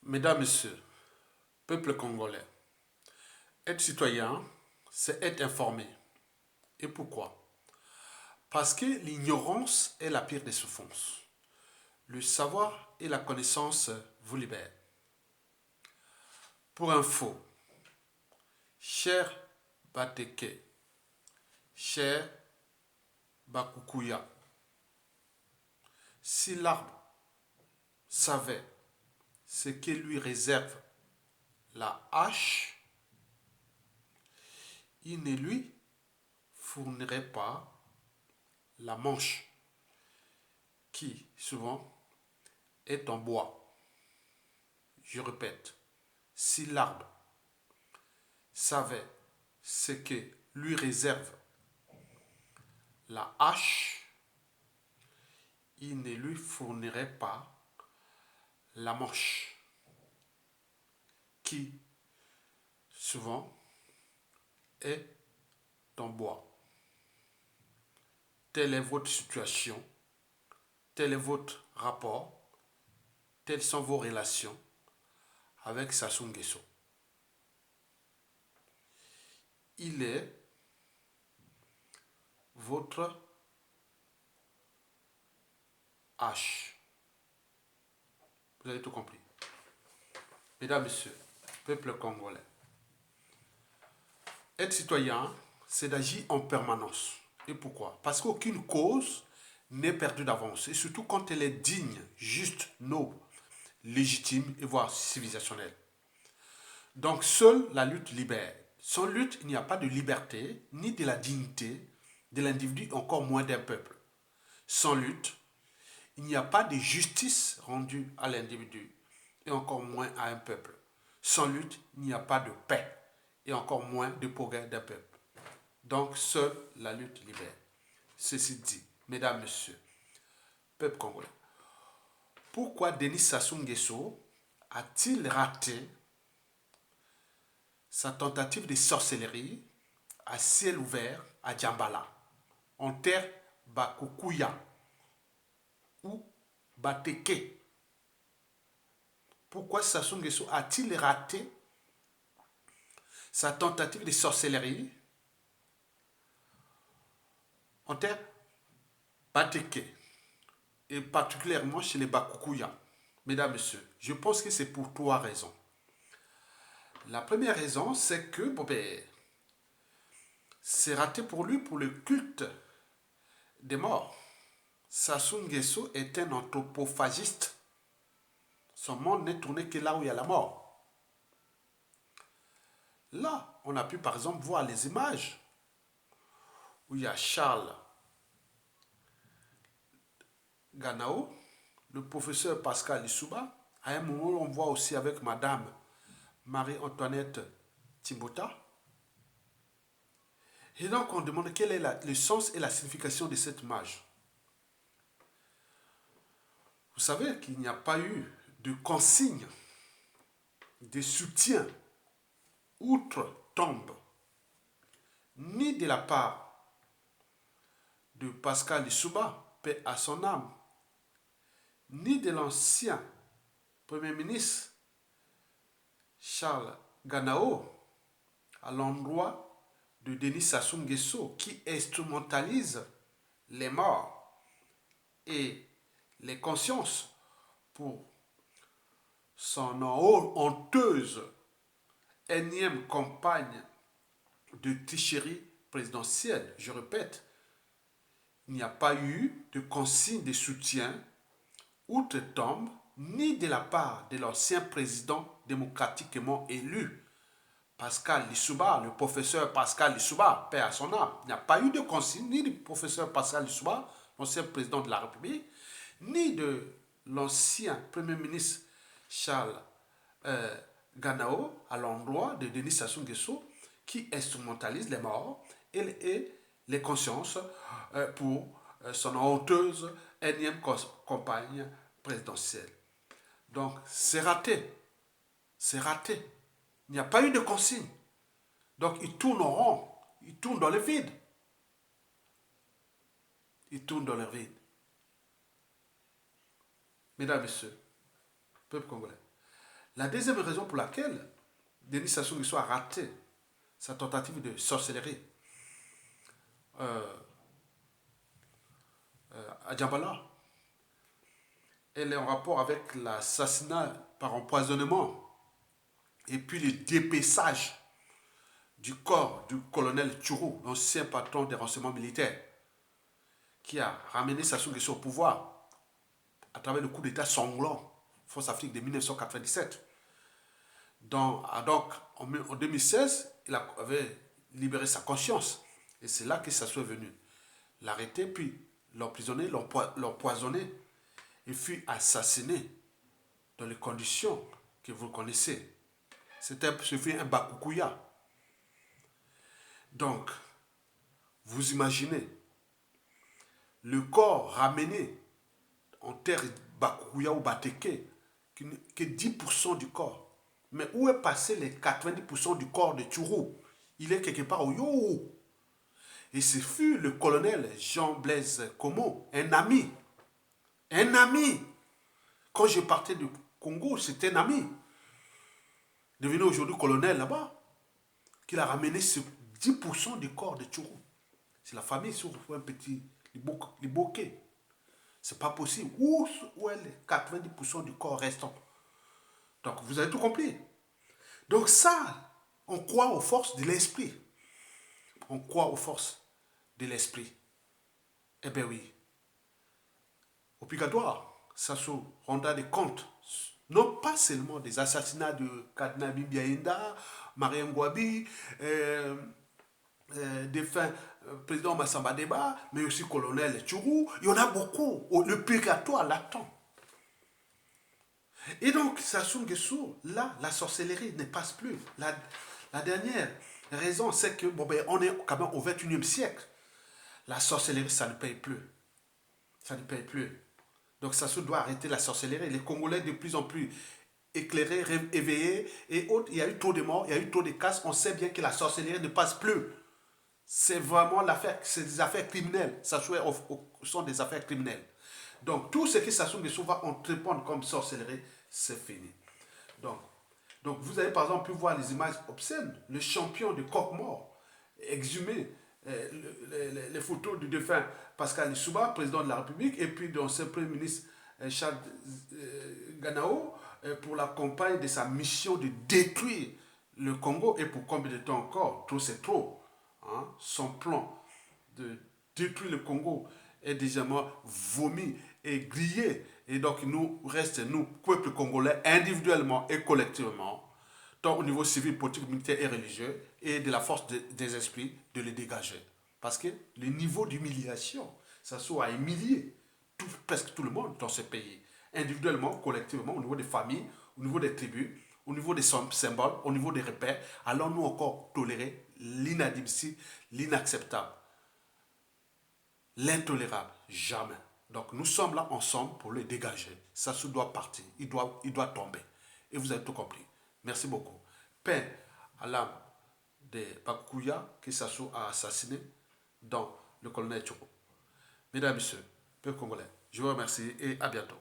Mesdames, Messieurs, peuple congolais, être citoyen, c'est être informé. Et pourquoi? Parce que l'ignorance est la pire des souffrances. Le savoir et la connaissance vous libèrent. Pour info, cher Bateke, cher Bakukuya, si l'arbre savait ce que lui réserve la hache, il ne lui fournirait pas la manche qui, souvent, est en bois. Je répète, si l'arbre savait ce que lui réserve la hache, il ne lui fournirait pas la manche qui, souvent, est en bois. Telle est votre situation, tel est votre rapport, telles sont vos relations avec Sassou Nguesso. Il est votre H. Vous avez tout compris. Mesdames, Messieurs, peuple congolais, être citoyen, c'est d'agir en permanence. Et pourquoi? Parce qu'aucune cause n'est perdue d'avance. Et surtout quand elle est digne, juste, noble, légitime et voire civilisationnelle. Donc seule la lutte libère. Sans lutte, il n'y a pas de liberté, ni de la dignité de l'individu, encore moins d'un peuple. Sans lutte, il n'y a pas de justice rendue à l'individu, et encore moins à un peuple. Sans lutte, il n'y a pas de paix, et encore moins de progrès d'un peuple. Donc seule la lutte libère. Ceci dit, mesdames, messieurs, peuple congolais, pourquoi Denis Sassou Nguesso a-t-il raté sa tentative de sorcellerie à ciel ouvert à Djambala, en terre Bakukuya ou Bateke? Pourquoi Sassou Nguesso a-t-il raté sa tentative de sorcellerie en terre Bateke, et particulièrement chez les Bakukuya? Mesdames, Messieurs, je pense que c'est pour trois raisons. La première raison, c'est que c'est raté pour lui pour le culte des morts. Sassou Nguesso est un anthropophagiste. Son monde n'est tourné que là où il y a la mort. Là, on a pu par exemple voir les images où il y a Charles Ganao, le professeur Pascal Lissouba. À un moment, on voit aussi avec Madame Marie-Antoinette Timbota. Et donc, on demande quel est le sens et la signification de cette image. Vous savez qu'il n'y a pas eu de consigne, de soutien outre-tombe, ni de la part de Pascal Lissouba, paix à son âme, ni de l'ancien Premier ministre Charles Ganao à l'endroit de Denis Sassou Nguesso qui instrumentalise les morts et les consciences pour son honteuse énième campagne de tricherie présidentielle. Je répète, il n'y a pas eu de consigne de soutien outre-tombe ni de la part de l'ancien président démocratiquement élu, Pascal Lissouba, le professeur Pascal Lissouba, paix à son âme. Il n'y a pas eu de consigne ni du professeur Pascal Lissouba, l'ancien président de la République, ni de l'ancien Premier ministre Charles Ganao à l'endroit de Denis Sassou Nguesso qui instrumentalise les morts et les consciences pour son honteuse énième campagne présidentielle. Donc c'est raté. C'est raté. Il n'y a pas eu de consigne. Donc ils tournent en rond. Ils tournent dans le vide. Ils tournent dans le vide. Mesdames et messieurs, peuple congolais, La deuxième raison pour laquelle Denis Sassou Nguesso a raté sa tentative de sorcellerie à Djambala, elle est en rapport avec l'assassinat par empoisonnement et puis le dépeçage du corps du colonel Tchourou, l'ancien patron des renseignements militaires, qui a ramené Sassou Nguesso au pouvoir à travers le coup d'État sanglant Force Afrique de 1997. Donc en 2016, il avait libéré sa conscience. Et c'est là que Sassou est venu l'arrêter, puis l'emprisonner, l'empoisonner, et fut assassiné dans les conditions que vous connaissez. Ce fut un Bakoukouya. Donc, vous imaginez, le corps ramené en terre Bakoukouya ou Bateke, que 10% du corps. Mais où est passé les 90% du corps de Tchourou? Il est quelque part au Yo. Et ce fut le colonel Jean-Blaise Comeau, un ami. Un ami. Quand je partais du Congo, c'était un ami. Devenu aujourd'hui colonel là-bas, qu'il a ramené ce 10% du corps de Tchourou. C'est la famille sur un petit bokeh. C'est pas possible. Où est les 90% du corps restant? Donc, vous avez tout compris. Donc ça, on croit aux forces de l'esprit. On croit aux forces de l'esprit. Eh bien oui. Au Picadoire, Sassou rendra des comptes. Non pas seulement des assassinats de Kadna Bibiaïnda, Marien Ngouabi, défunt président Massamba Deba, mais aussi colonel Tchourou. Il y en a beaucoup. Le purgatoire l'attend. Et donc, Sassou Nguesso, là, la sorcellerie ne passe plus. La dernière raison, c'est que on est quand même au XXIe siècle. La sorcellerie, ça ne paye plus. Ça ne paye plus. Donc, Sassou doit arrêter la sorcellerie. Les Congolais, de plus en plus éclairés, éveillés et autres, il y a eu trop de morts, il y a eu trop de casses. On sait bien que la sorcellerie ne passe plus. C'est vraiment l'affaire, c'est des affaires criminelles. Sassou sont des affaires criminelles. Donc, tout ce que Sassou Nguesso va entreprendre comme sorcellerie, c'est fini. Donc, vous avez par exemple pu voir les images obscènes. Le champion de coq-mort, exhumé, les photos du défunt Pascal Lissouba, président de la République, et puis d'ancien Premier ministre Charles Ganao, pour la campagne de sa mission de détruire le Congo. Et pour combien de temps encore? Trop, c'est trop. Hein? Son plan de détruire le Congo est déjà vomi et grillé. Et donc, il nous reste, nous, peuple congolais, individuellement et collectivement, tant au niveau civil, politique, militaire et religieux, et de la force des esprits, de les dégager. Parce que le niveau d'humiliation, ça soit à humilier presque tout le monde dans ce pays, individuellement, collectivement, au niveau des familles, au niveau des tribus, au niveau des symboles, au niveau des repères. Allons-nous encore tolérer l'inadmissible, l'inacceptable, l'intolérable? Jamais. Donc nous sommes là ensemble pour le dégager. Sassou doit partir, il doit tomber. Et vous avez tout compris. Merci beaucoup. Paix à l'âme des Bakoukouya que Sassou a assassiné dans le colonel Tchourou. Mesdames et messieurs, peuple congolais, je vous remercie et à bientôt.